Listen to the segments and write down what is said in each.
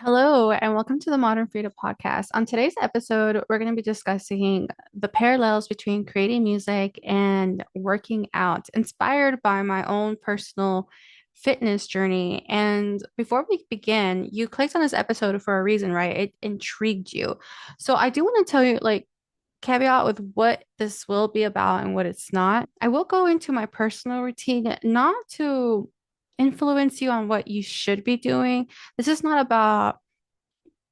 Hello, and welcome to the Modern Freedom Podcast. On today's episode, we're going to be discussing the parallels between creating music and working out, inspired by my own personal fitness journey. And before we begin, you clicked on this episode for a reason, right? It intrigued you. So I do want to tell you, caveat with what this will be about and what it's not. I will go into my personal routine, not to influence you on what you should be doing. This is not about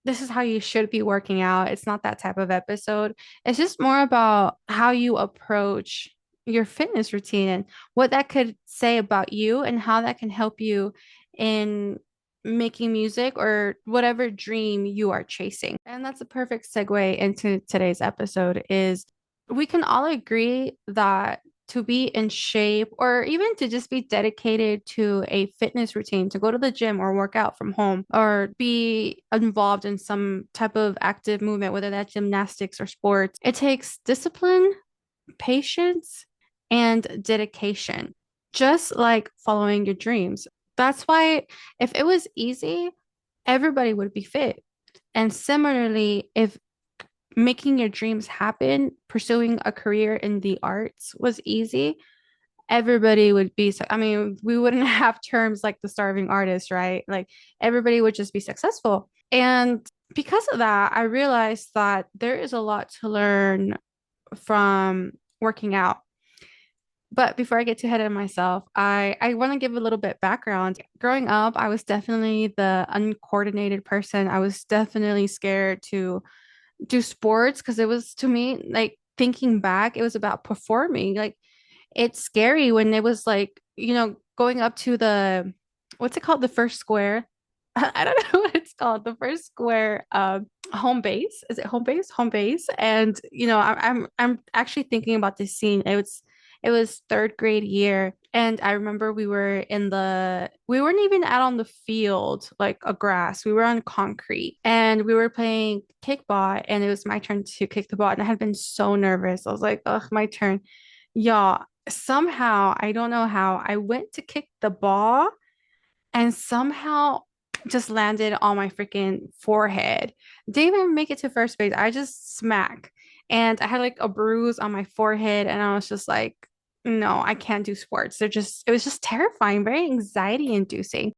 this is how you should be working out. It's not that type of episode. It's just more about how you approach your fitness routine and what that could say about you and how that can help you in making music or whatever dream you are chasing. And that's a perfect segue into today's episode is we can all agree that to be in shape or even to just be dedicated to a fitness routine, to go to the gym or work out from home or be involved in some type of active movement, whether that's gymnastics or sports, it takes discipline, patience, and dedication, just like following your dreams. That's why if it was easy, everybody would be fit. And similarly, if making your dreams happen, pursuing a career in the arts was easy, everybody would be so I mean, we wouldn't have terms like the starving artist, right? Like everybody would just be successful. And because of that, I realized that there is a lot to learn from working out. But before I get too ahead of myself, I want to give a little bit background. Growing up, I was definitely the uncoordinated person. I was definitely scared to do sports because it was to me like thinking back, it was about performing. Like it's scary when it was like, going up to the what's it called? The first square. I don't know what it's called. The first square, home base. Is it home base? Home base. And I'm actually thinking about this scene. It was third grade year. And I remember we weren't even out on the field, like a grass. We were on concrete and we were playing kickball and it was my turn to kick the ball. And I had been so nervous. I was like, oh, my turn. Y'all, somehow, I don't know how, I went to kick the ball and somehow just landed on my freaking forehead. Didn't even make it to first base. I just smack. And I had like a bruise on my forehead, and I was just like, no, I can't do sports. It was just terrifying, very anxiety inducing.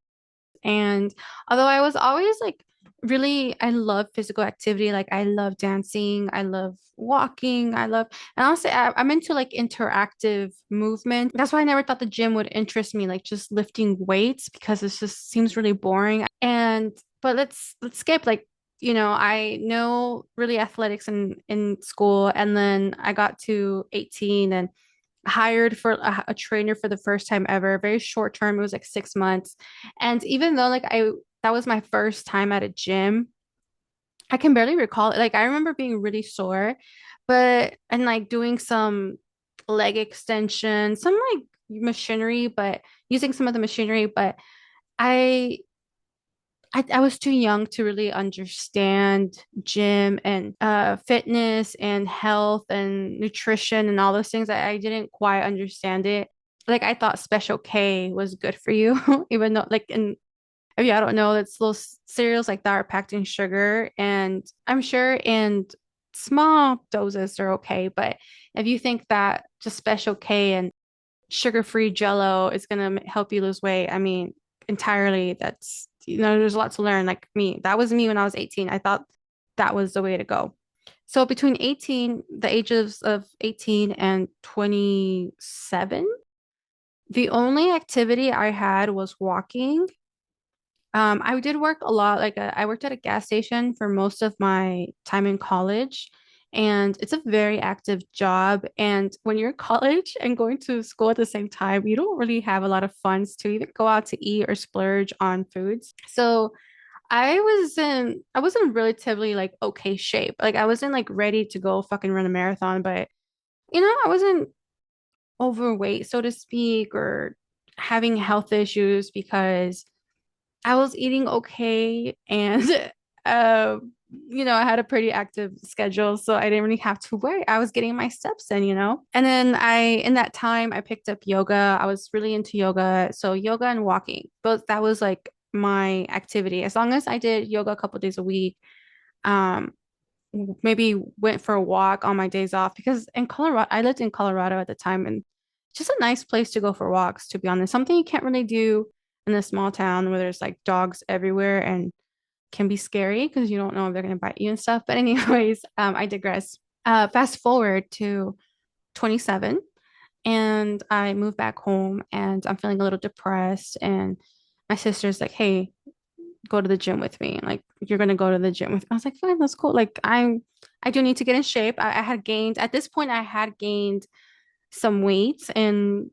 And although I was always like really, I love physical activity. Like I love dancing, I love walking, and honestly, I'm into like interactive movement. That's why I never thought the gym would interest me, like just lifting weights because it just seems really boring. But let's skip I know really athletics in school, and then I got to 18 and hired for a trainer for the first time ever, very short term. It was like 6 months. And even though that was my first time at a gym, I can barely recall it. Like I remember being really sore, but and like doing some leg extension, some like machinery, but using some of the machinery, but I I was too young to really understand gym and fitness and health and nutrition and all those things. I didn't quite understand it. Like I thought Special K was good for you, even though if you I don't know, it's little cereals like that are packed in sugar, and I'm sure in small doses they're okay. But if you think that just Special K and sugar-free Jello is gonna help you lose weight, I mean, entirely that's there's a lot to learn. Like me, that was me when I was 18. I thought that was the way to go. So between the ages of 18 and 27, the only activity I had was walking. I did work a lot. I worked at a gas station for most of my time in college, and it's a very active job. And when you're in college and going to school at the same time, you don't really have a lot of funds to even go out to eat or splurge on foods. So I was in relatively like okay shape. Like I wasn't like ready to go fucking run a marathon, but I wasn't overweight, so to speak, or having health issues because I was eating okay and uh I had a pretty active schedule, so I didn't really have to worry. I was getting my steps in. And then in that time I picked up yoga. I was really into yoga. So yoga and walking. Both that was like my activity. As long as I did yoga a couple days a week, um, maybe went for a walk on my days off because in Colorado, I lived in Colorado at the time and it's just a nice place to go for walks, to be honest. Something you can't really do in a small town where there's like dogs everywhere and can be scary because you don't know if they're going to bite you and stuff. But anyways, I digress. Fast forward to 27 and I moved back home and I'm feeling a little depressed and my sister's like, "Hey, go to the gym with me. Like you're gonna go to the gym with me." I was like, fine, that's cool. Like I do need to get in shape. I had gained at this point I had gained some weight and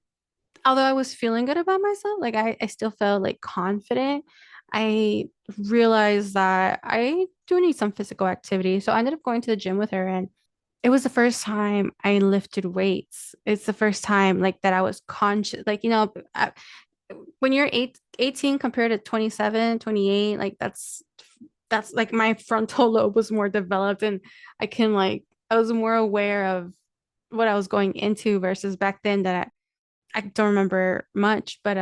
although I was feeling good about myself, like I still felt like confident. I realized that I do need some physical activity. So I ended up going to the gym with her and it was the first time I lifted weights. It's the first time like that I was conscious, like, when you're 18 compared to 27, 28, like that's like my frontal lobe was more developed and I was more aware of what I was going into versus back then that I don't remember much. But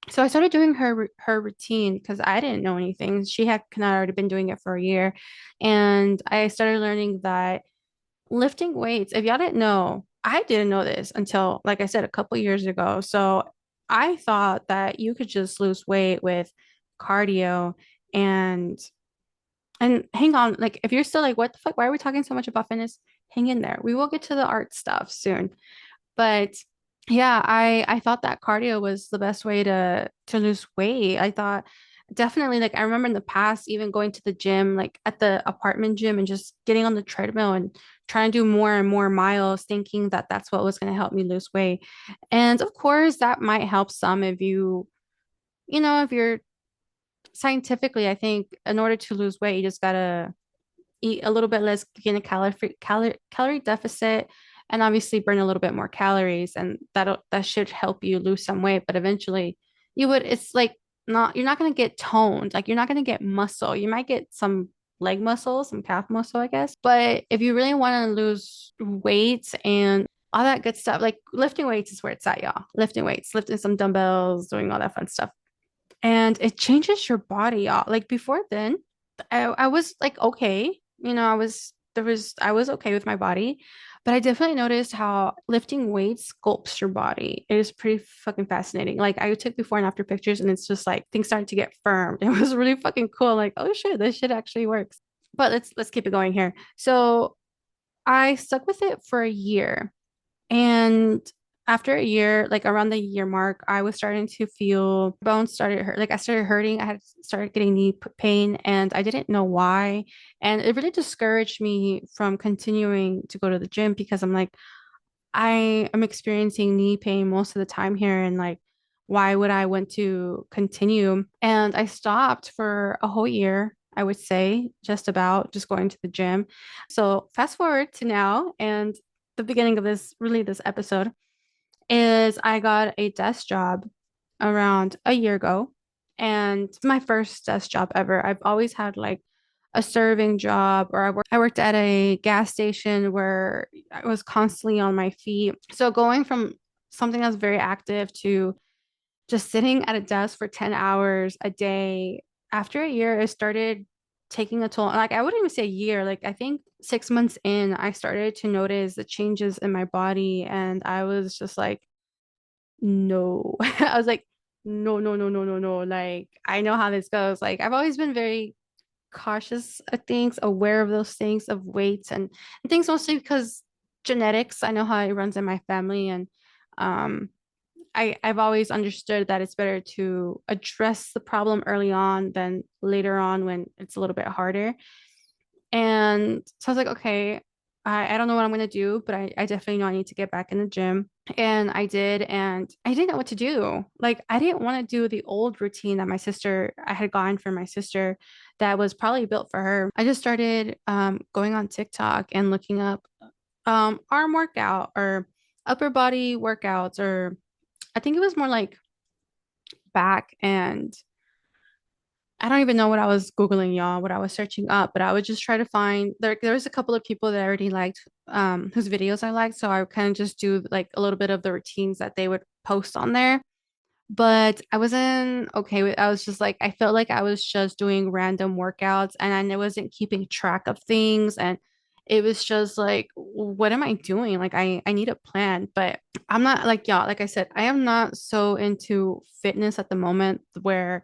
so I started doing her routine because I didn't know anything. She had kind of already been doing it for a year. And I started learning that lifting weights, if y'all didn't know, I didn't know this until, like I said, a couple years ago. So I thought that you could just lose weight with cardio and hang on, like if you're still like, what the fuck, why are we talking so much about fitness? Hang in there. We will get to the art stuff soon. But yeah, I thought that cardio was the best way to lose weight. I thought definitely like I remember in the past even going to the gym like at the apartment gym and just getting on the treadmill and trying to do more and more miles thinking that that's what was going to help me lose weight. And of course that might help some if if you're scientifically, I think in order to lose weight, you just gotta eat a little bit less, gain a calorie deficit, and obviously burn a little bit more calories, and that should help you lose some weight. But eventually, it's like not you're not gonna get toned, like you're not gonna get muscle. You might get some leg muscle, some calf muscle, I guess. But if you really want to lose weight and all that good stuff, like lifting weights is where it's at, y'all. Lifting weights, lifting some dumbbells, doing all that fun stuff. And it changes your body off. Like before then, I was like okay, I was okay with my body, but I definitely noticed how lifting weights sculpts your body. It is pretty fucking fascinating. Like I took before and after pictures, and it's just like things started to get firm. It was really fucking cool. Like oh shit, this shit actually works. But let's keep it going here. So I stuck with it for a year. And after a year, like around the year mark, I was starting to feel bones started hurt. Like I started hurting. I had started getting knee pain and I didn't know why. And it really discouraged me from continuing to go to the gym because I'm like, I am experiencing knee pain most of the time here. And like, why would I want to continue? And I stopped for a whole year. I would say just about just going to the gym. So fast forward to now and the beginning of this episode is I got a desk job around a year ago. And it's my first desk job ever. I've always had like a serving job or I worked at a gas station where I was constantly on my feet. So going from something that's very active to just sitting at a desk for 10 hours a day, after a year, it started taking a toll. Like I wouldn't even say a year, like I think 6 months in, I started to notice the changes in my body. And I was just like, no. I was like, no, no, no, no, no, no. Like I know how this goes. Like I've always been very cautious of things, aware of those things, of weights and things mostly because genetics, I know how it runs in my family. And um I've always understood that it's better to address the problem early on than later on when it's a little bit harder. And so I was like, okay, I don't know what I'm gonna do, but I definitely know I need to get back in the gym. And I did, and I didn't know what to do. Like I didn't want to do the old routine that I had gone for my sister that was probably built for her. I just started going on TikTok and looking up arm workout or upper body workouts, or I think it was more like back and I don't even know what I was Googling, y'all, what I was searching up, but I would just try to find there was a couple of people that I already liked, whose videos I liked. So I would kind of just do like a little bit of the routines that they would post on there. but I wasn't okay with, I was just like, I felt like I was just doing random workouts and I wasn't keeping track of things. And it was just like, what am I doing? Like, I need a plan, but I'm not like, yeah, like I said, I am not so into fitness at the moment where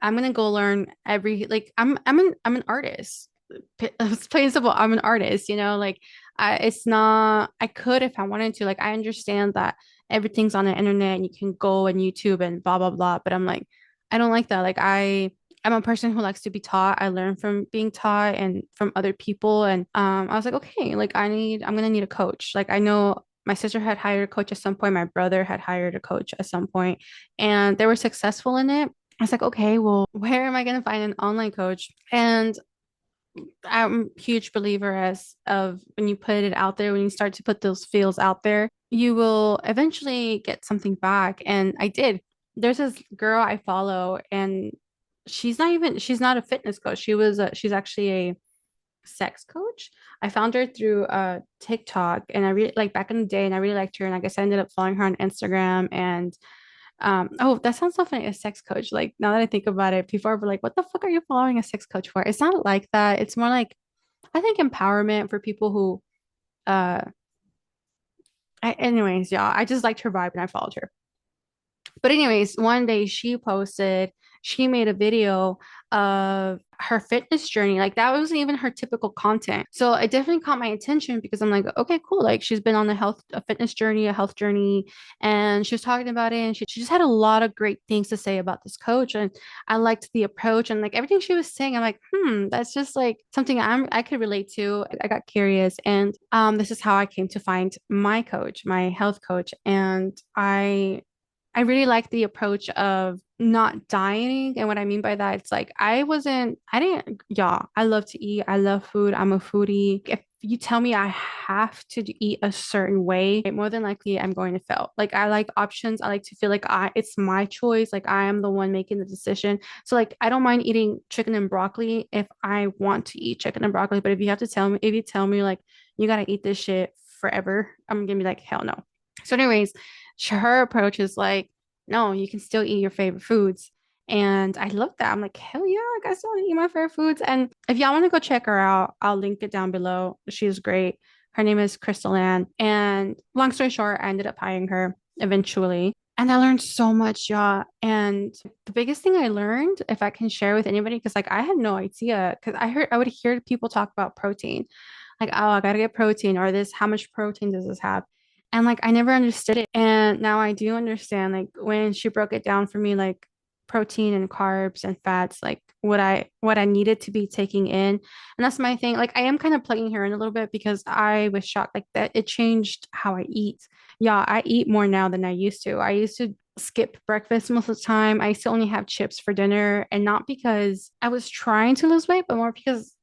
I'm gonna go learn every like I'm an artist. It's plain and simple. I'm an artist, like it's not I could if I wanted to. Like I understand that everything's on the internet and you can go on YouTube and blah blah blah. But I'm like, I don't like that. Like I'm a person who likes to be taught. I learn from being taught and from other people. And I was like, okay, like I'm gonna need a coach. Like I know my sister had hired a coach at some point, my brother had hired a coach at some point, and they were successful in it. I was like, okay, well, where am I going to find an online coach? And I'm a huge believer as of when you put it out there, when you start to put those feels out there, you will eventually get something back. And I did. There's this girl I follow, and she's not a fitness coach. She's actually a sex coach. I found her through TikTok, and I really like back in the day, and I really liked her. And I guess I ended up following her on Instagram. And oh, that sounds so funny, a sex coach. Like now that I think about it, people are like, what the fuck are you following a sex coach for? It's not like that. It's more like I think empowerment for people who uh anyways, yeah, I just liked her vibe and I followed her. But anyways, one day she made a video of her fitness journey. Like that wasn't even her typical content. So it definitely caught my attention because I'm like, okay, cool. Like she's been on a fitness journey, a health journey, and she was talking about it. And she just had a lot of great things to say about this coach. And I liked the approach and like everything she was saying. I'm like, that's just like something I could relate to. I got curious. And this is how I came to find my coach, my health coach. And I really like the approach of not dieting. And what I mean by that, it's like I didn't, yeah, I love to eat. I love food. I'm a foodie. If you tell me I have to eat a certain way, more than likely I'm going to fail. Like I like options. I like to feel like it's my choice. Like I am the one making the decision. So like I don't mind eating chicken and broccoli if I want to eat chicken and broccoli. But if you tell me like you gotta eat this shit forever, I'm gonna be like, hell no. So, anyways, her approach is like, no, you can still eat your favorite foods. And I love that. I'm like, hell yeah, like I still want to eat my favorite foods. And if y'all want to go check her out, I'll link it down below. She's great. Her name is Crystal Ann. And long story short, I ended up hiring her eventually. And I learned so much, y'all. And the biggest thing I learned, if I can share with anybody, because like I had no idea, because I would hear people talk about protein, like, oh, I gotta get protein, or this, how much protein does this have? And like I never understood it. And now I do understand, like when she broke it down for me, like protein and carbs and fats, like what I needed to be taking in. And that's my thing. Like I am kind of plugging her in a little bit because I was shocked like that it changed how I eat. Yeah, I eat more now than I used to. I used to skip breakfast most of the time. I used to only have chips for dinner, and not because I was trying to lose weight, but more because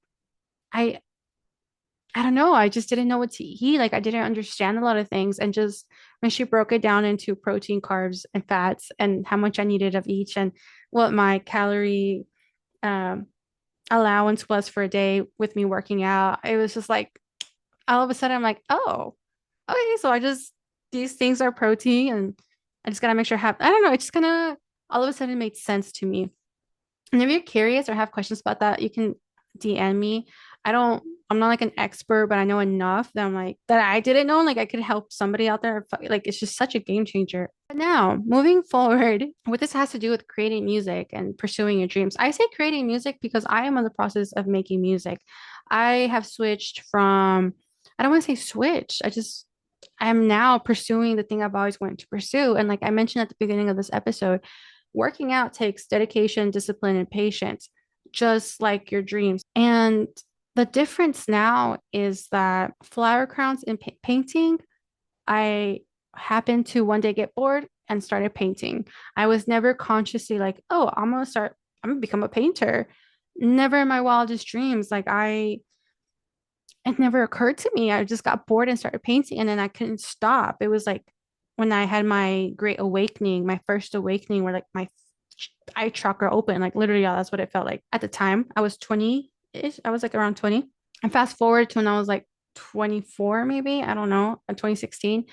I I don't know. I just didn't know what to eat. Like I didn't understand a lot of things. And just when she broke it down into protein, carbs, and fats and how much I needed of each and what my calorie um, allowance was for a day with me working out, it was just like all of a sudden I'm like, oh, okay, so I just these things are protein and I just gotta make sure I have I don't know, it just kind of all of a sudden made sense to me. And if you're curious or have questions about that, you can DM me. I don't, I'm not like an expert, but I know enough that I'm like, that I didn't know, like I could help somebody out there. Like it's just such a game changer. But now, moving forward, what this has to do with creating music and pursuing your dreams. I say creating music because I am in the process of making music. I have switched from, I don't want to say switch. I'm now pursuing the thing I've always wanted to pursue. And like I mentioned at the beginning of this episode, working out takes dedication, discipline, and patience, just like your dreams. And the difference now is that flower crowns and painting, I happened to one day get bored and started painting. I was never consciously like, oh, I'm gonna become a painter. Never in my wildest dreams. It never occurred to me. I just got bored and started painting, and then I couldn't stop. It was like when I had my great awakening, my first awakening, where like my eye chakra open. Like literally, yeah, that's what it felt like. At the time, I was 20-ish. I was like around 20. And fast forward to when I was like 24, maybe, I don't know, in 2016.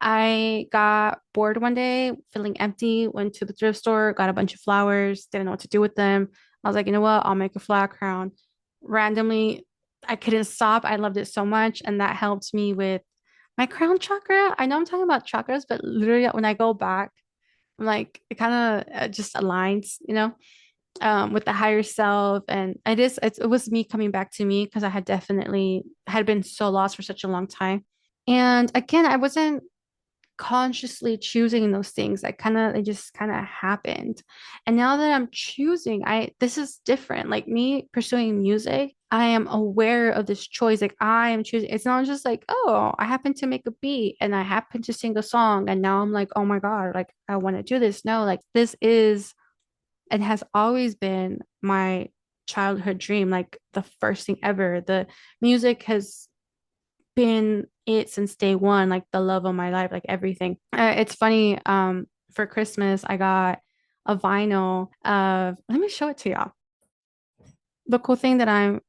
I got bored one day, feeling empty, went to the thrift store, got a bunch of flowers, didn't know what to do with them. I was like, you know what? I'll make a flower crown. Randomly, I couldn't stop. I loved it so much. And that helped me with my crown chakra. I know I'm talking about chakras, but literally when I go back, I'm like, it kind of just aligns, with the higher self. And it was me coming back to me because I had definitely had been so lost for such a long time. And again, I wasn't consciously choosing those things. They just kind of happened. And now that I'm choosing, this is different. Like me pursuing music, I am aware of this choice. Like I am choosing. It's not just like, oh, I happen to make a beat and I happen to sing a song. And now I'm like, oh my God, like I want to do this. No, like this is and has always been my childhood dream, like the first thing ever. The music has been it since day one, like the love of my life, like everything. It's funny. For Christmas, I got a vinyl of. Let me show it to y'all. The cool thing that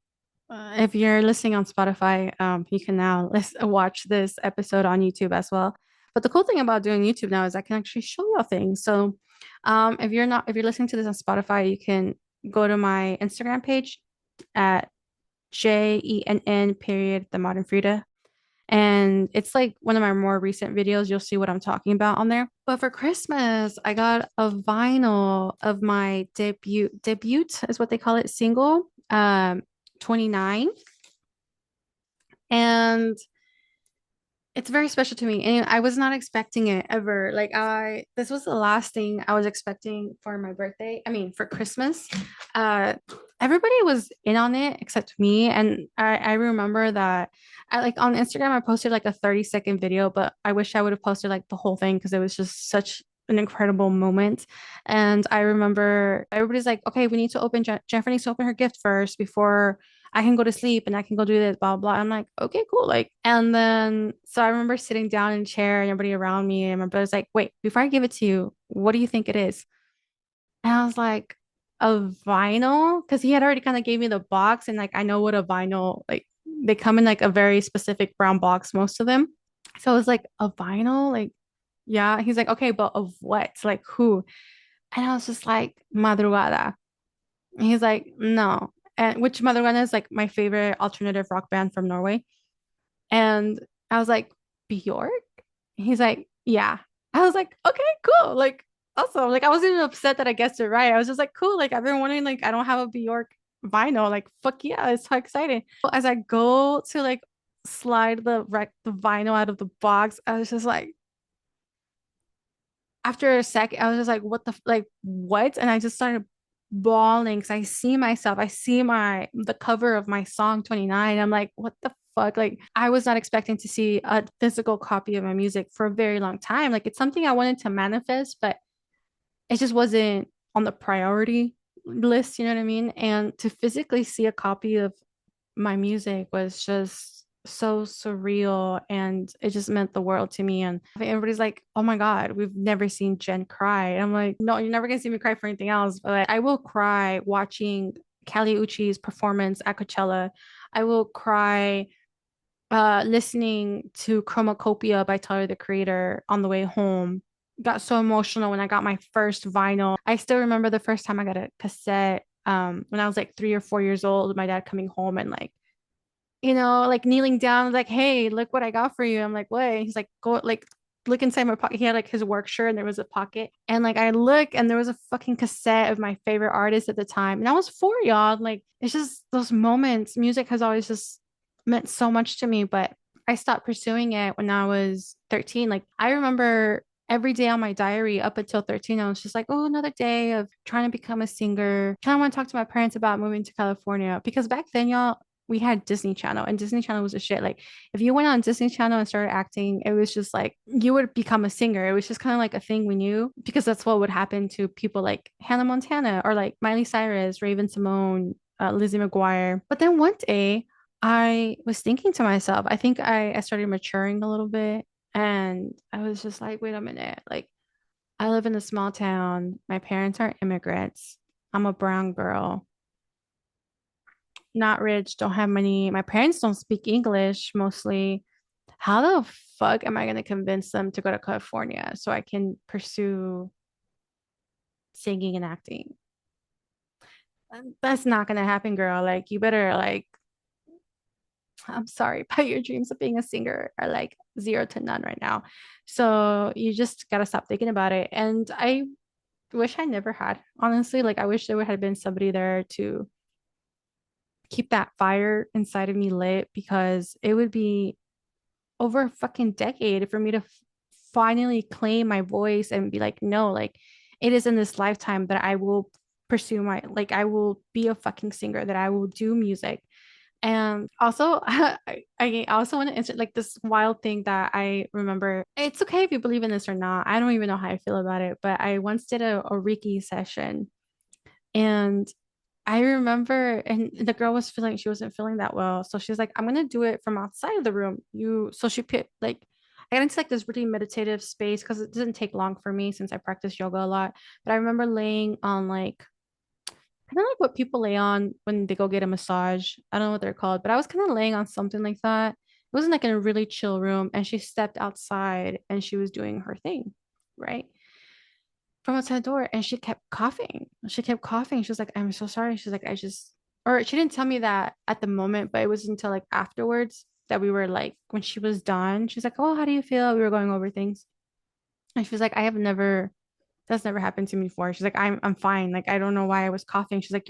if you're listening on Spotify, you can now watch this episode on YouTube as well. But the cool thing about doing YouTube now is I can actually show y'all things. So, if you're listening to this on Spotify, you can go to my Instagram page at JENN period the Modern Frida. And it's like one of my more recent videos. You'll see what I'm talking about on there. But for Christmas, I got a vinyl of my debut is what they call it, single, 29. And it's very special to me. And I was not expecting it ever. This was the last thing I was expecting for my birthday. I mean, for Christmas. Uh, Everybody was in on it except me. And I remember that I like on Instagram, I posted like a 30-second video, but I wish I would have posted like the whole thing because it was just such an incredible moment. And I remember everybody's like, okay, we need to open Jennifer needs to open her gift first before I can go to sleep and I can go do this, blah, blah. I'm like, okay, cool. Like, and then so I remember sitting down in a chair and everybody around me, and my brother's like, wait, before I give it to you, what do you think it is? And I was like, a vinyl? Because he had already kind of gave me the box, and like I know what a vinyl, like they come in like a very specific brown box, most of them. So I was like, a vinyl? Like, yeah. He's like, okay, but of what? Like who? And I was just like, Madrugada. And he's like, no. And which Madrugada is like my favorite alternative rock band from Norway. And I was like, Bjork? He's like, yeah. I was like, okay, cool. Like, awesome. Like, I wasn't even upset that I guessed it right. I was just like, cool. Like, I've been wondering, like, I don't have a Bjork vinyl. Like, fuck yeah, it's so exciting. As I go to like slide the vinyl out of the box, I was just like, after a second, I was just like, what like, what? And I just started bawling because I see myself, I see the cover of my song 29. I'm like, what the fuck? Like, I was not expecting to see a physical copy of my music for a very long time. Like, it's something I wanted to manifest, but it just wasn't on the priority list, you know what I mean? And to physically see a copy of my music was just so surreal, and it just meant the world to me. And everybody's like, oh my God, we've never seen Jen cry. And I'm like, no, you're never gonna see me cry for anything else, but I will cry watching Kali Uchis performance at Coachella. I will cry listening to Chromacopia by Tyler the Creator on the way home. Got so emotional when I got my first vinyl. I still remember the first time I got a cassette when I was like 3 or 4 years old, my dad coming home and like, like kneeling down, like, hey, look what I got for you. I'm like, what? He's like, go like look inside my pocket. He had like his work shirt and there was a pocket. And like I look and there was a fucking cassette of my favorite artist at the time. And I was 4, y'all. Like it's just those moments. Music has always just meant so much to me, but I stopped pursuing it when I was 13. Like I remember every day on my diary up until 13, I was just like, oh, another day of trying to become a singer. Kind of want to talk to my parents about moving to California because back then, y'all, we had Disney Channel, and Disney Channel was a shit. Like if you went on Disney Channel and started acting, it was just like you would become a singer. It was just kind of like a thing we knew because that's what would happen to people like Hannah Montana or like Miley Cyrus, Raven Simone, Lizzie McGuire. But then one day I was thinking to myself, I think I started maturing a little bit, and I was just like, wait a minute, like I live in a small town. My parents are immigrants. I'm a brown girl, not rich, don't have money. My parents don't speak English mostly. how the fuck am I going to convince them to go to California so I can pursue singing and acting? That's not going to happen, girl. Like, you better, like, I'm sorry, but your dreams of being a singer are like zero to none right now. So you just got to stop thinking about it. And I wish I never had, honestly. Like, I wish there had been somebody there to keep that fire inside of me lit because it would be over a fucking decade for me to finally claim my voice and be like, no, like it is in this lifetime that I will pursue my, like, I will be a fucking singer, that I will do music. And also, I also want to answer like this wild thing that I remember. It's okay if you believe in this or not. I don't even know how I feel about it, but I once did a Reiki session and I remember, and the girl was feeling, she wasn't feeling that well. So she's like, I'm gonna do it from outside of the room. So she put like, I got into like this really meditative space because it doesn't take long for me since I practice yoga a lot. But I remember laying on like, kind of like what people lay on when they go get a massage. I don't know what they're called, but I was kind of laying on something like that. It wasn't like in a really chill room. And she stepped outside and she was doing her thing, right? From outside the door and she kept coughing. She kept coughing. She was like, I'm so sorry. She's like, I just, or she didn't tell me that at the moment, but it was until like afterwards that we were like, when she was done, she's like, oh, how do you feel? We were going over things. And she was like, I have never, that's never happened to me before. She's like, I'm fine. Like, I don't know why I was coughing. She's like,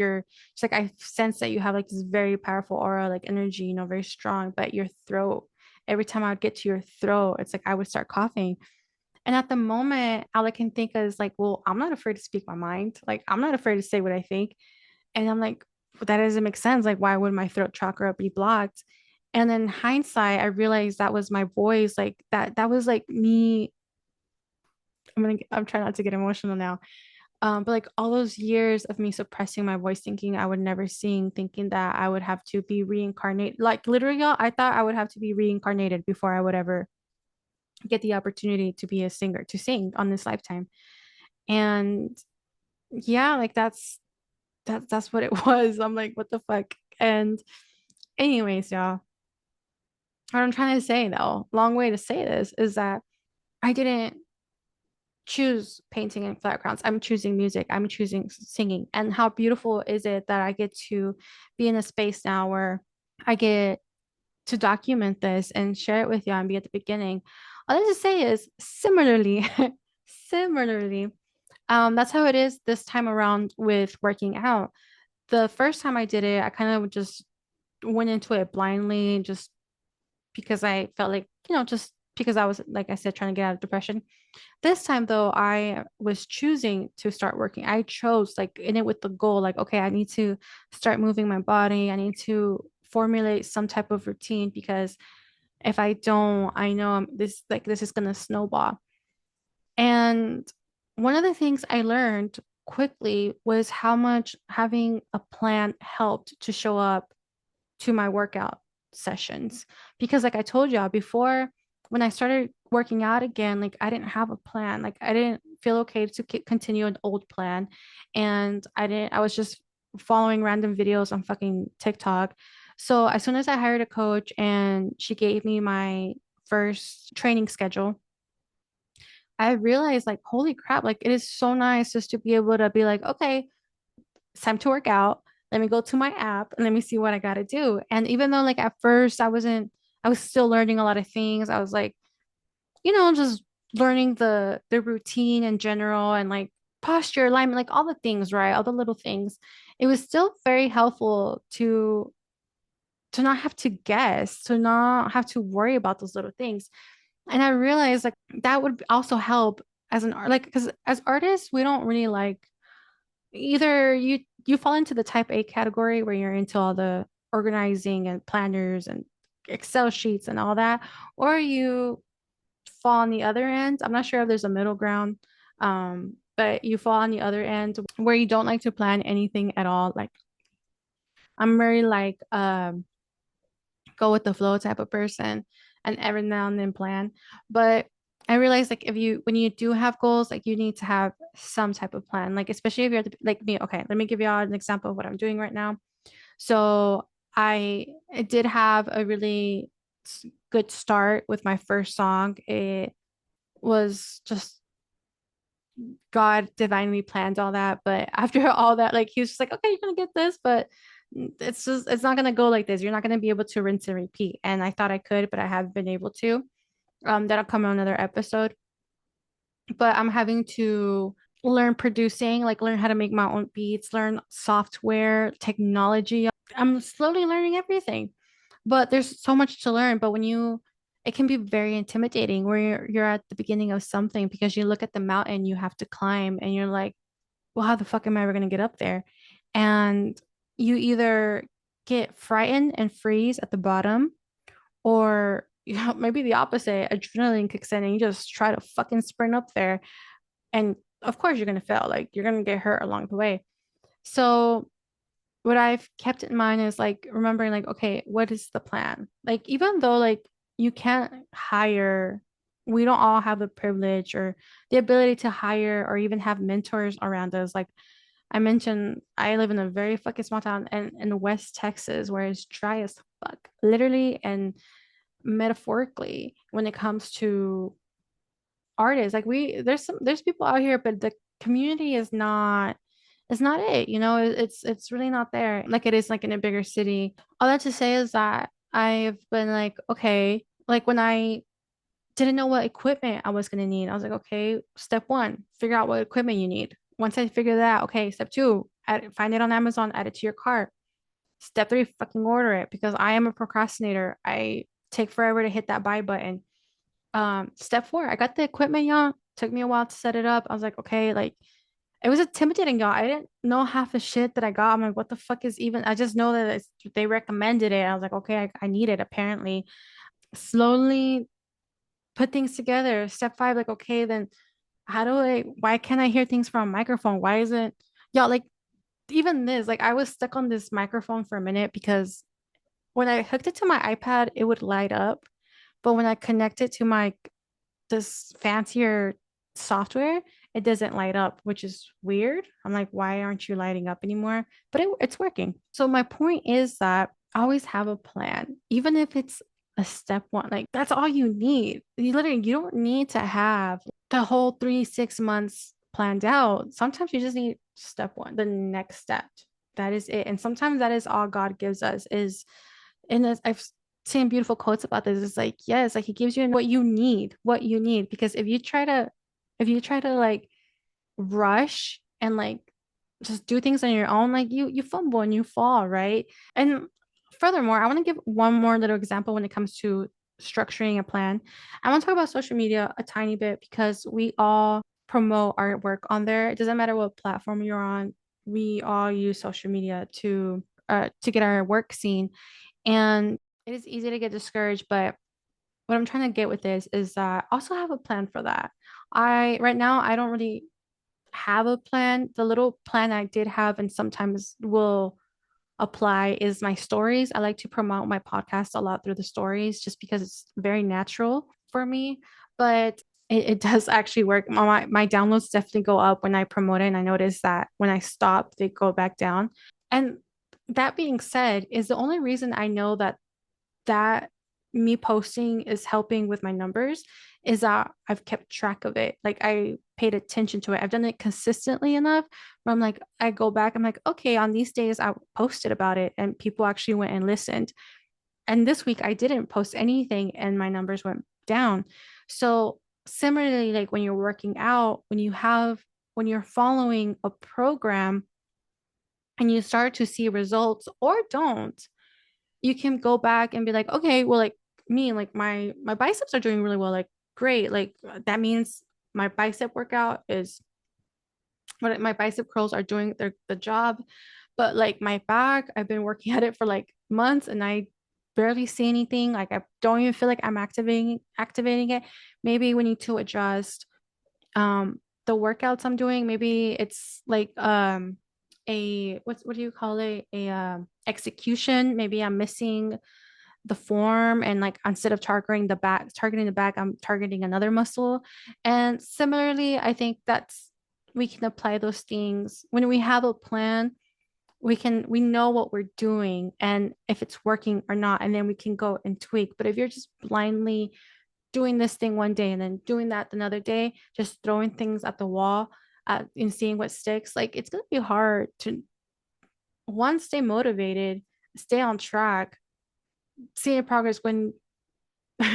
I sense that you have like this very powerful aura, like energy, very strong, but your throat, every time I would get to your throat, it's like I would start coughing. And at the moment, all I can think is like, well, I'm not afraid to speak my mind. Like, I'm not afraid to say what I think. And I'm like, well, that doesn't make sense. Like, why would my throat chakra be blocked? And then hindsight, I realized that was my voice. Like that was like me. I'm trying not to get emotional now. But like all those years of me suppressing my voice, thinking I would never sing, thinking that I would have to be reincarnated. Like literally, y'all, I thought I would have to be reincarnated before I would ever get the opportunity to be a singer, to sing on this lifetime. And yeah, like that's what it was. I'm like, what the fuck? And anyways, y'all, what I'm trying to say though, long way to say this is that I didn't choose painting and flat crowns. I'm choosing music. I'm choosing singing. And how beautiful is it that I get to be in a space now where I get to document this and share it with you and be at the beginning. All I have to say is similarly, similarly, that's how it is this time around with working out. The first time I did it, I kind of just went into it blindly, just because I felt like, just because I was, like I said, trying to get out of depression. This time, though, I was choosing to start working. I chose, like, in it with the goal, like, okay, I need to start moving my body. I need to formulate some type of routine because if I don't, I know this is gonna snowball. And one of the things I learned quickly was how much having a plan helped to show up to my workout sessions. Because, like I told y'all before, when I started working out again, like I didn't have a plan. Like I didn't feel okay to continue an old plan. And I was just following random videos on fucking TikTok. So as soon as I hired a coach and she gave me my first training schedule, I realized like, holy crap, like it is so nice just to be able to be like, okay, it's time to work out. Let me go to my app and let me see what I got to do. And even though like at first I was still learning a lot of things. I was like, just learning the routine in general and like posture, alignment, like all the things, right? All the little things. It was still very helpful to not have to guess, to not have to worry about those little things. And I realized like that would also help as an art, like because as artists, we don't really like either you fall into the type A category where you're into all the organizing and planners and Excel sheets and all that, or you fall on the other end. I'm not sure if there's a middle ground, but you fall on the other end where you don't like to plan anything at all. Like I'm very like go with the flow type of person and every now and then plan. But I realize like if you when you do have goals, like you need to have some type of plan. Like especially if you're like me, okay, let me give you all an example of what I'm doing right now. So I did have a really good start with my first song. It was just God divinely planned all that. But after all that, like he was just like, okay, you're gonna get this, but it's not gonna go like this. You're not gonna be able to rinse and repeat. And I thought I could, but I haven't been able to. That'll come on another episode. But I'm having to learn producing, like learn how to make my own beats, learn software, technology. I'm slowly learning everything. But there's so much to learn. But when you it can be very intimidating where you're at the beginning of something because you look at the mountain you have to climb and you're like, well, how the fuck am I ever gonna get up there? And you either get frightened and freeze at the bottom, or maybe the opposite, adrenaline kicks in and you just try to fucking sprint up there. And of course you're gonna fail, like you're gonna get hurt along the way. So what I've kept in mind is like remembering like, okay, what is the plan? Like even though like you can't hire, we don't all have the privilege or the ability to hire or even have mentors around us. Like I mentioned, I live in a very fucking small town and in West Texas where it's dry as fuck, literally and metaphorically when it comes to artists. Like there's people out here, but the community is not it's not it, it's really not there like it is like in a bigger city. All that to say is that I've been like, okay, like when I didn't know what equipment I was gonna need, I was like, okay, step one, figure out what equipment you need. Once I figure that out, okay, step two, find it on Amazon, add it to your cart. Step three, fucking order it because I am a procrastinator. I take forever to hit that buy button. Step four, I got the equipment, y'all. Took me a while to set it up. I was like, okay, like it was intimidating, y'all. I didn't know half the shit that I got. I'm like, what the fuck is even? I just know that they recommended it. I was like, okay, I need it apparently. Slowly put things together. Step five, like, okay, then why can't I hear things from a microphone? Why isn't, y'all, like, even this, like, I was stuck on this microphone for a minute because when I hooked it to my iPad, it would light up. But when I connect it to my this fancier software, it doesn't light up, which is weird. I'm like, why aren't you lighting up anymore? But it's working. So my point is that I always have a plan, even if it's a step one. Like that's all you need. You don't need to have the whole 3 6 months planned out. Sometimes you just need step one, the next step. That is it. And sometimes that is all God gives us is and I've seen beautiful quotes about this. It's like, yes, like he gives you what you need. Because if you try to like rush and like just do things on your own, like you fumble and you fall, right? And furthermore, I want to give one more little example when it comes to structuring a plan. I want to talk about social media a tiny bit because we all promote our work on there. It doesn't matter what platform you're on. We all use social media to get our work seen. And it is easy to get discouraged, but what I'm trying to get with this is that I also have a plan for that. Right now I don't really have a plan. The little plan I did have and sometimes will apply is my stories. I like to promote my podcast a lot through the stories just because it's very natural for me. But it does actually work. My downloads definitely go up when I promote it. And I notice that when I stop, they go back down. And that being said, is the only reason I know that me posting is helping with my numbers is that I've kept track of it. Like I paid attention to it. I've done it consistently enough where I'm like, I go back, I'm like, okay, on these days I posted about it and people actually went and listened. And this week I didn't post anything and my numbers went down. So similarly, like when you're working out, when you're following a program and you start to see results or don't, you can go back and be like, okay, well, like me, like my biceps are doing really well. Like, great. Like that means my bicep workout is what my bicep curls are doing the job. But like my back, I've been working at it for like months and I barely see anything. Like I don't even feel like I'm activating it. Maybe we need to adjust the workouts I'm doing. Maybe it's like a what do you call it? A execution. Maybe I'm missing the form and like instead of targeting the back, I'm targeting another muscle. And similarly, I think that's we can apply those things when we have a plan. we know what we're doing and if it's working or not, and then we can go and tweak. But if you're just blindly doing this thing one day and then doing that another day, just throwing things at the wall and seeing what sticks, like it's gonna be hard to one, stay motivated, stay on track, see your progress when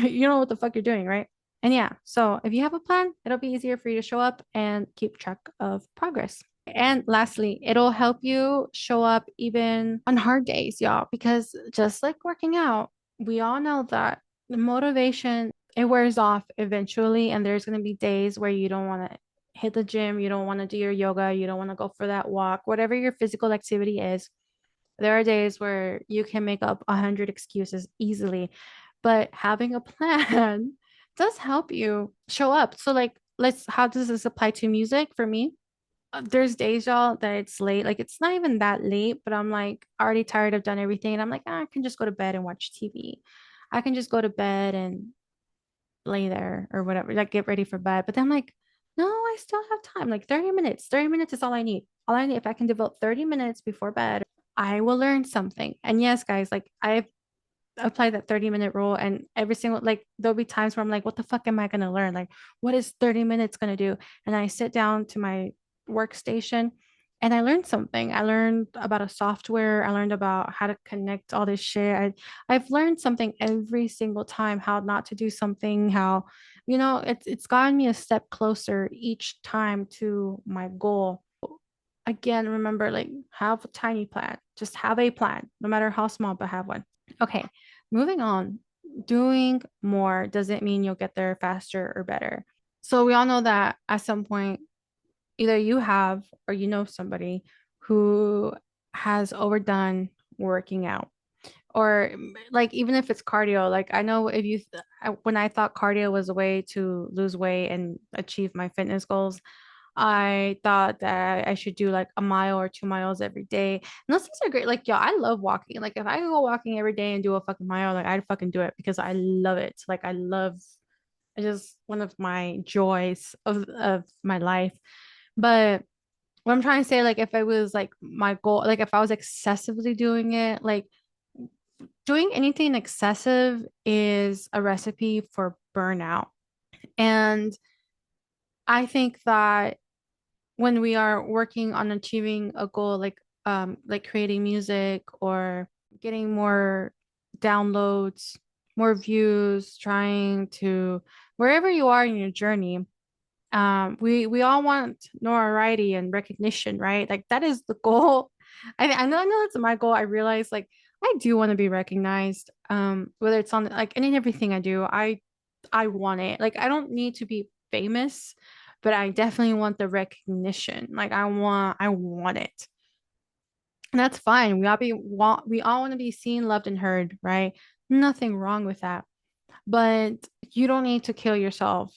you know what the fuck you're doing, right? And yeah, so if you have a plan, it'll be easier for you to show up and keep track of progress. And lastly, it'll help you show up even on hard days, y'all, because just like working out, we all know that the motivation, it wears off eventually. And there's going to be days where you don't want to hit the gym, you don't want to do your yoga, you don't want to go for that walk, whatever your physical activity is. There are days where you can make up 100 excuses easily, but having a plan does help you show up. So, like, how does this apply to music for me? There's days, y'all, that it's late. Like, it's not even that late, but I'm like already tired of done everything. And I'm like, I can just go to bed and watch TV. I can just go to bed and lay there or whatever, like get ready for bed. But then I'm like, no, I still have time. Like 30 minutes. 30 minutes is all I need. All I need, if I can devote 30 minutes before bed, I will learn something. And yes, guys, like I've applied that 30-minute rule, and every single, like there'll be times where I'm like, what the fuck am I gonna learn? Like, what is 30 minutes gonna do? And I sit down to my workstation and I learned something. I learned about a software. I learned about how to connect all this shit. I've learned something every single time, how not to do something, how, it's gotten me a step closer each time to my goal. Again, remember, like, have a tiny plan. Just have a plan, no matter how small, but have one. Okay, moving on. Doing more doesn't mean you'll get there faster or better. So we all know that at some point, either you have or you know somebody who has overdone working out. Or like even if it's cardio, like I know if when I thought cardio was a way to lose weight and achieve my fitness goals, I thought that I should do like a mile or 2 miles every day. And those things are great. Like, yo, I love walking. Like, if I could go walking every day and do a fucking mile, like, I'd fucking do it because I love it. Like, it's just one of my joys of my life. But what I'm trying to say, like, if it was like my goal, like, if I was excessively doing it, like, doing anything excessive is a recipe for burnout. And I think that when we are working on achieving a goal like creating music or getting more downloads, more views, trying to wherever you are in your journey, we all want notoriety and recognition, right? Like that is the goal. I know that's my goal. I realize like I do want to be recognized. Whether it's on like any and everything I do, I want it. Like I don't need to be famous, but I definitely want the recognition. Like I want it. And that's fine. We all want to be seen, loved, and heard, right? Nothing wrong with that. But you don't need to kill yourself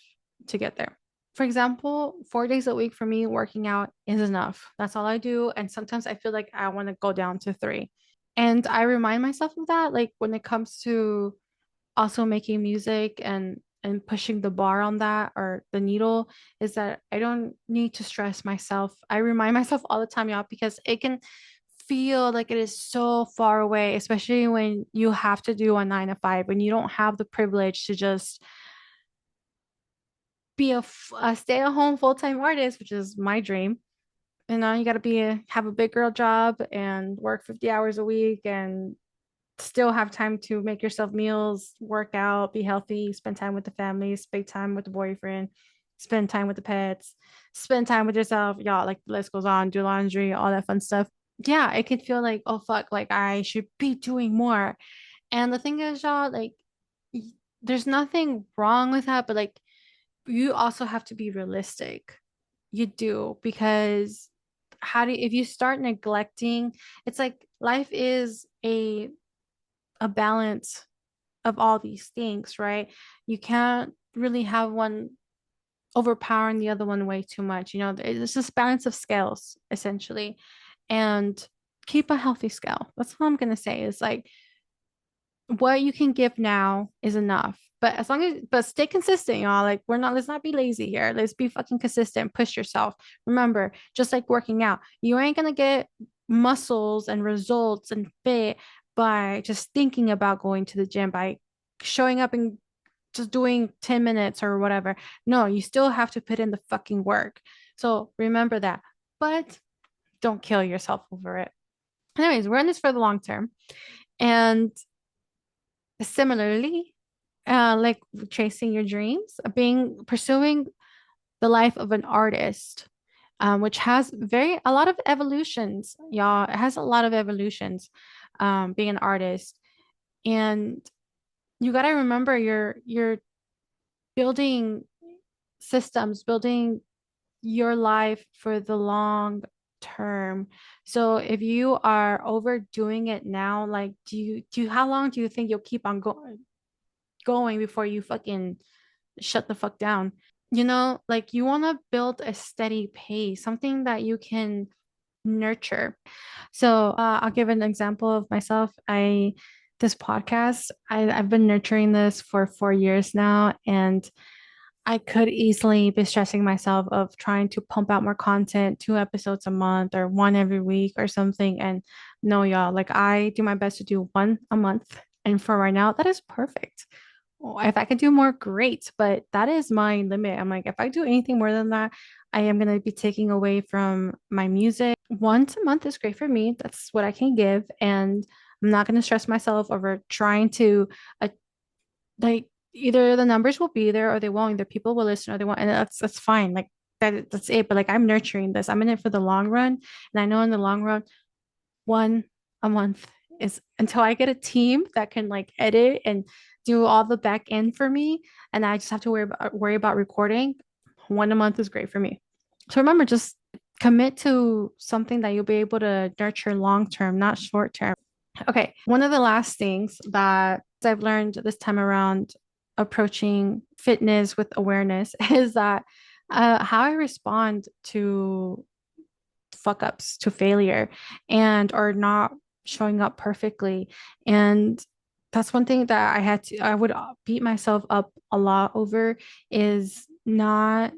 to get there. For example, 4 days a week for me, working out is enough. That's all I do. And sometimes I feel like I want to go down to three. And I remind myself of that, like when it comes to also making music and pushing the bar on that or the needle, is that I don't need to stress myself. I remind myself all the time, y'all, because it can feel like it is so far away, especially when you have to do a 9 to 5, when you don't have the privilege to just be a stay-at-home full-time artist, which is my dream. And now you got to have a big girl job and work 50 hours a week and still have time to make yourself meals, work out, be healthy, spend time with the family, spend time with the boyfriend, spend time with the pets, spend time with yourself. Y'all, like the list goes on, do laundry, all that fun stuff. Yeah, it could feel like, oh fuck, like I should be doing more. And the thing is, y'all, like there's nothing wrong with that, but like you also have to be realistic. You do, because if you start neglecting, it's like life is a balance of all these things, right? You can't really have one overpowering the other one way too much. It's just balance of scales essentially. And keep a healthy scale. That's what I'm gonna say. Is like what you can give now is enough. But stay consistent, y'all. Like let's not be lazy here. Let's be fucking consistent. Push yourself. Remember, just like working out, you ain't gonna get muscles and results and fit by just thinking about going to the gym, by showing up and just doing 10 minutes or whatever. No, you still have to put in the fucking work. So remember that. But don't kill yourself over it. Anyways, we're in this for the long term. And similarly, like chasing your dreams, being pursuing the life of an artist, which has a lot of evolutions, y'all. It has a lot of evolutions, being an artist. And you got to remember you're building systems, building your life for the long term. So if you are overdoing it now, like how long do you think you'll keep on going before you fucking shut the fuck down? Like you want to build a steady pace, something that you can nurture. So I'll give an example of myself. This podcast, I've been nurturing this for 4 years now, and I could easily be stressing myself of trying to pump out more content, 2 episodes a month or one every week or something. And no, y'all, like I do my best to do one a month. And for right now, that is perfect. If I could do more, great. But that is my limit. I'm like, if I do anything more than that, I am going to be taking away from my music. Once a month is great for me. That's what I can give. And I'm not going to stress myself over trying to uh, like either the numbers will be there or they won't. Either people will listen or they won't, and that's fine. Like that's it. But like I'm nurturing this. I'm in it for the long run, and I know in the long run, one a month is until I get a team that can like edit and do all the back end for me, and I just have to worry about recording. One a month is great for me. So remember, just commit to something that you'll be able to nurture long term, not short term. Okay, one of the last things that I've learned this time around approaching fitness with awareness is that how I respond to fuck ups, to failure, and or not showing up perfectly. And that's one thing that I would beat myself up a lot over is not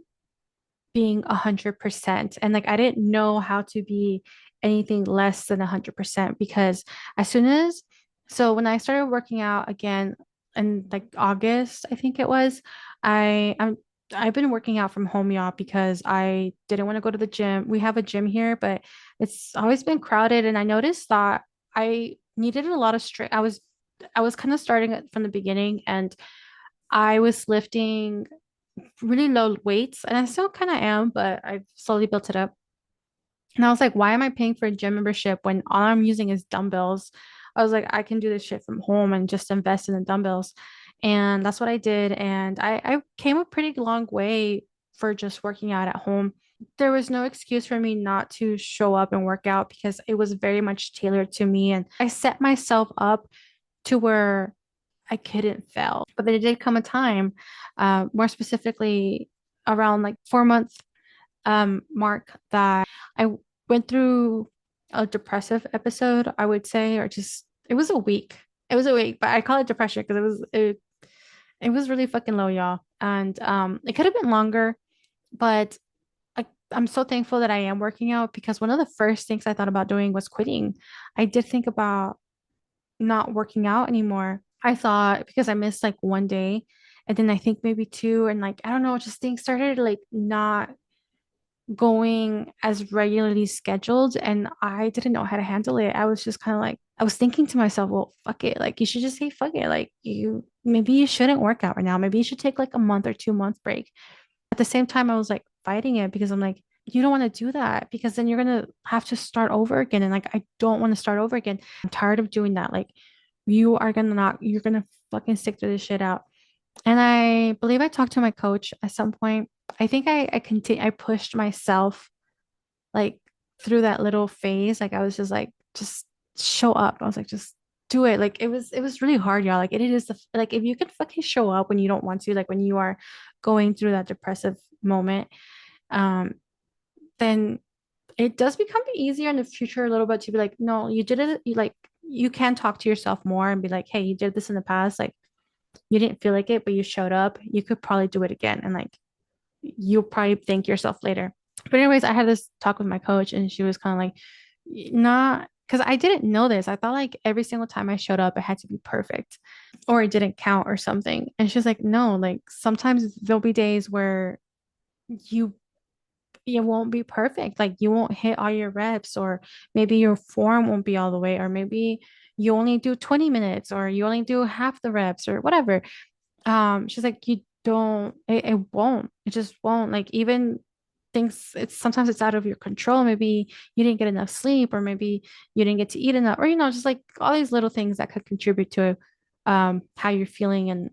being 100%. And like I didn't know how to be anything less than 100% because as soon as so when I started working out again in like August, I think it was, I've been working out from home, y'all, because I didn't want to go to the gym. We have a gym here, but it's always been crowded, and I noticed that I needed a lot of strength. I was kind of starting it from the beginning, and I was lifting really low weights, and I still kind of am, but I've slowly built it up. And I was like, why am I paying for a gym membership when all I'm using is dumbbells? I was like, I can do this shit from home and just invest in the dumbbells. And that's what I did. And I came a pretty long way for just working out at home. There was no excuse for me not to show up and work out because it was very much tailored to me. And I set myself up to where I couldn't fail. But there did come a time, more specifically around like 4 month mark, that I went through a depressive episode, I would say, or just it was a week. It was a week, but I call it depression because it was really fucking low, y'all. And it could have been longer, but I'm so thankful that I am working out because one of the first things I thought about doing was quitting. I did think about not working out anymore. I thought because I missed like one day and then I think maybe two, and like I don't know, just things started like not going as regularly scheduled, and I didn't know how to handle it. I was just kind of like I was thinking to myself, well, fuck it. Like you should just say fuck it. Like you maybe you shouldn't work out right now. Maybe you should take like a month or 2 month break. At the same time, I was like fighting it because I'm like, you don't want to do that because then you're gonna have to start over again. And like I don't want to start over again. I'm tired of doing that. Like you're gonna fucking stick to this shit out. And I believe I talked to my coach at some point. I think I pushed myself like through that little phase. Like I was just like, just show up. I was like, just do it. Like it was really hard, y'all. Like it is like if you can fucking show up when you don't want to, like when you are going through that depressive moment, um, then it does become easier in the future a little bit to be like, no, you did it. You can talk to yourself more and be like, hey, you did this in the past. Like you didn't feel like it, but you showed up. You could probably do it again. And like you'll probably thank yourself later. But anyways, I had this talk with my coach and she was kind of like, Not because I didn't know this. I thought like every single time I showed up, it had to be perfect or it didn't count or something. And she's like, no, like sometimes there'll be days where you it won't be perfect. Like you won't hit all your reps, or maybe your form won't be all the way, or maybe you only do 20 minutes, or you only do half the reps, or whatever. She's like, you don't, it won't, it just won't. Like even things, it's sometimes it's out of your control. Maybe you didn't get enough sleep, or maybe you didn't get to eat enough, or just like all these little things that could contribute to how you're feeling and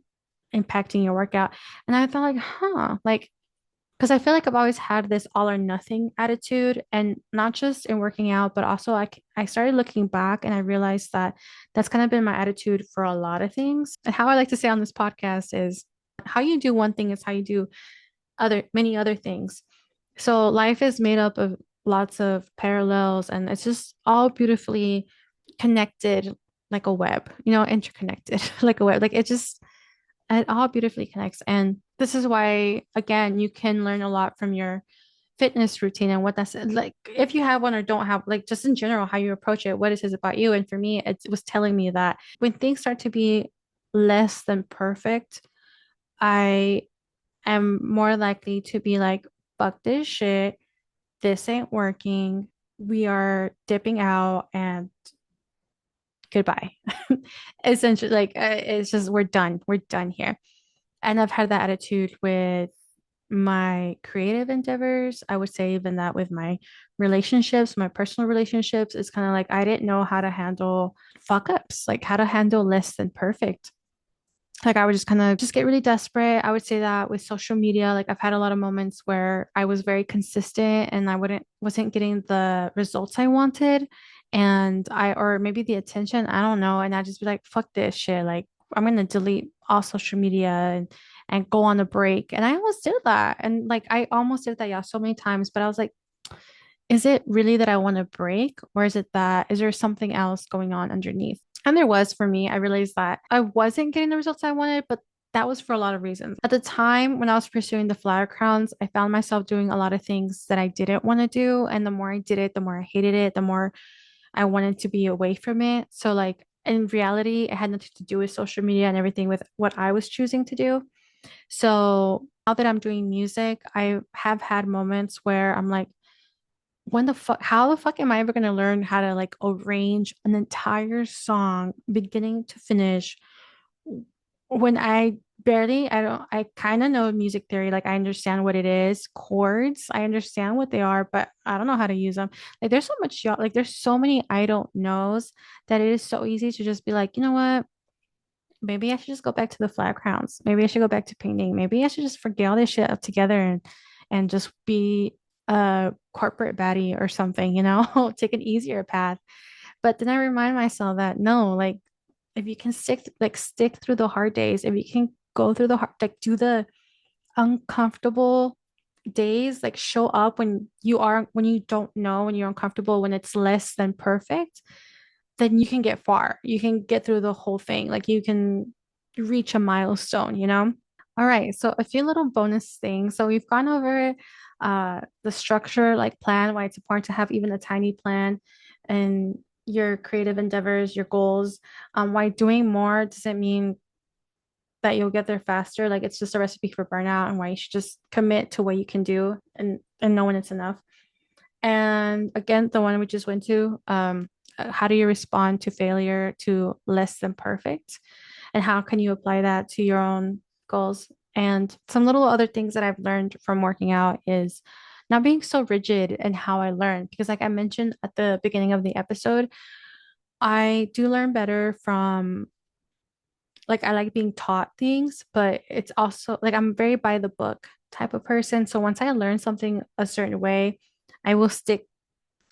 impacting your workout. And I thought like, like because I feel like I've always had this all or nothing attitude, and not just in working out, but also I started looking back and I realized that that's kind of been my attitude for a lot of things. And how I like to say on this podcast is how you do one thing is how you do many other things. So life is made up of lots of parallels, and it's just all beautifully connected like a web, interconnected like a web. Like it all beautifully connects. And this is why, again, you can learn a lot from your fitness routine and what that's like, if you have one or don't have, like, just in general, how you approach it, what it is about you. And for me, it was telling me that when things start to be less than perfect, I am more likely to be like, fuck this shit. This ain't working. We are dipping out and goodbye. Essentially, like, it's just, we're done. We're done here. And I've had that attitude with my creative endeavors. I would say even that with my relationships, my personal relationships, it's kind of like I didn't know how to handle fuck ups, like how to handle less than perfect. Like I would just kind of just get really desperate. I would say that with social media, like I've had a lot of moments where I was very consistent and I wasn't getting the results I wanted, and or maybe the attention, I don't know, and I'd just be like, fuck this shit. Like I'm gonna delete all social media and go on a break. And I almost did that. And like I almost did that, yeah, so many times, but I was like, is it really that I want to break, or is there something else going on underneath? And there was for me. I realized that I wasn't getting the results I wanted, but that was for a lot of reasons. At the time when I was pursuing the flower crowns, I found myself doing a lot of things that I didn't want to do. And the more I did it, the more I hated it, the more I wanted to be away from it. So, like, in reality, it had nothing to do with social media and everything with what I was choosing to do. So, now that I'm doing music, I have had moments where I'm like, how the fuck am I ever going to learn how to like arrange an entire song beginning to finish when I kind of know music theory. Like I understand what it is, chords, I understand what they are, but I don't know how to use them. Like there's so much, like there's so many I don't knows that it is so easy to just be like, you know what? Maybe I should just go back to the flat crowns. Maybe I should go back to painting. Maybe I should just forget all this shit up together and just be a corporate baddie or something, take an easier path. But then I remind myself that no, like if you can stick through the hard days, if you can go through the hard, like do the uncomfortable days, like show up when you don't know, when you're uncomfortable, when it's less than perfect, then you can get far. You can get through the whole thing. Like you can reach a milestone. All right. So a few little bonus things. So we've gone over the structure, like plan, why it's important to have even a tiny plan and your creative endeavors, your goals. Why doing more doesn't mean that you'll get there faster. Like it's just a recipe for burnout, and why you should just commit to what you can do and know when it's enough. And again, the one we just went to, how do you respond to failure, to less than perfect? And how can you apply that to your own goals? And some little other things that I've learned from working out is not being so rigid in how I learn. Because, like I mentioned at the beginning of the episode, I do learn better from, like, I like being taught things, but it's also like I'm very by the book type of person. So once I learn something a certain way, I will stick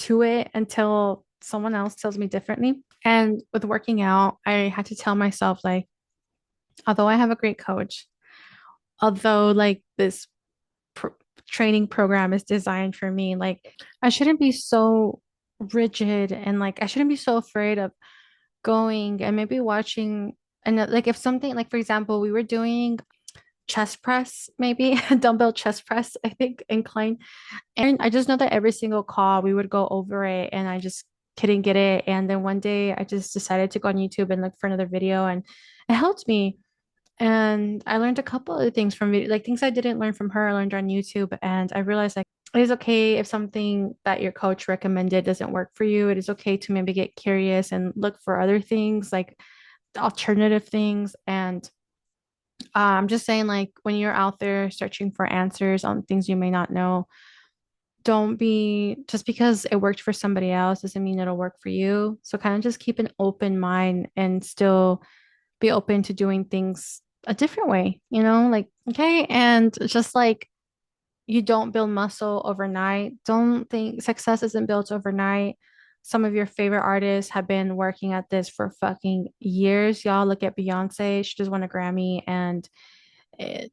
to it until someone else tells me differently. And with working out, I had to tell myself, like, although I have a great coach, although like this pr training program is designed for me, like, I shouldn't be so rigid, and like I shouldn't be so afraid of going and maybe watching. And like if something, like for example, we were doing chest press, maybe dumbbell chest press, I think incline. And I just know that every single call we would go over it, and I just couldn't get it. And then one day I just decided to go on YouTube and look for another video, and it helped me. And I learned a couple of things from it, like things I didn't learn from her, I learned on YouTube. And I realized like it is okay if something that your coach recommended doesn't work for you. It is okay to maybe get curious and look for other things, like alternative things. And I'm just saying, like, when you're out there searching for answers on things you may not know, don't be just because it worked for somebody else doesn't mean it'll work for you. So kind of just keep an open mind and still be open to doing things a different way, like, okay. And just like you don't build muscle overnight, don't think success isn't built overnight. Some of your favorite artists have been working at this for fucking years. Y'all look at Beyonce. She just won a Grammy, and it,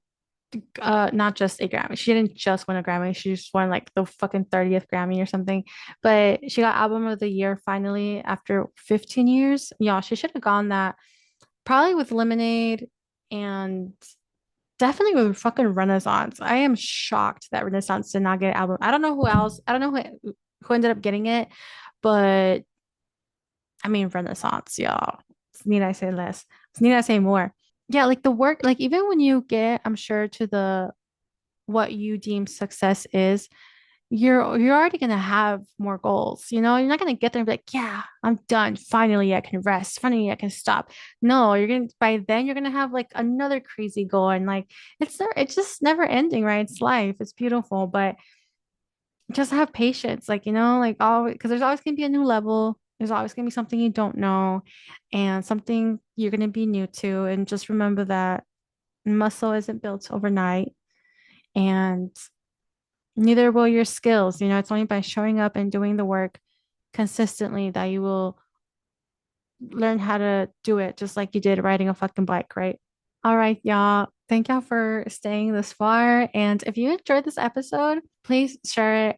not just a Grammy. She didn't just win a Grammy. She just won like the fucking 30th Grammy or something. But she got Album of the Year finally after 15 years. Y'all, she should have gone that probably with Lemonade, and definitely with fucking Renaissance. I am shocked that Renaissance did not get an album. I don't know who else. I don't know who ended up getting it, but I mean Renaissance, y'all. Need I say less? Need I say more? Yeah, like the work, like even when you get, I'm sure, to the what you deem success is, you're already gonna have more goals. You're not gonna get there and be like, yeah, I'm done. Finally, I can rest. Finally, I can stop. No, you're gonna by then you're gonna have like another crazy goal, and like it's just never ending, right? It's life. It's beautiful, but just have patience. Like, like always, because there's always gonna be a new level. There's always gonna be something you don't know, and something you're gonna be new to. And just remember that muscle isn't built overnight, and neither will your skills. It's only by showing up and doing the work consistently that you will learn how to do it, just like you did riding a fucking bike, right? All right, y'all. Thank y'all for staying this far. And if you enjoyed this episode, please share it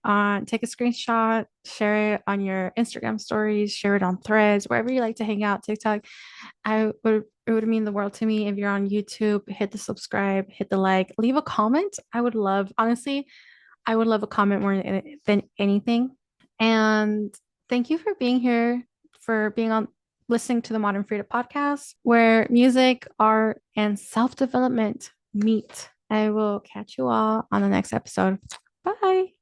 take a screenshot, share it on your Instagram stories, share it on Threads, wherever you like to hang out, TikTok. It would mean the world to me. If you're on YouTube, hit the subscribe, hit the like, leave a comment. Honestly, I would love a comment more than anything. And thank you for being here, for being on listening to the Modern Freedom podcast, where music, art, and self development meet. I will catch you all on the next episode. Bye.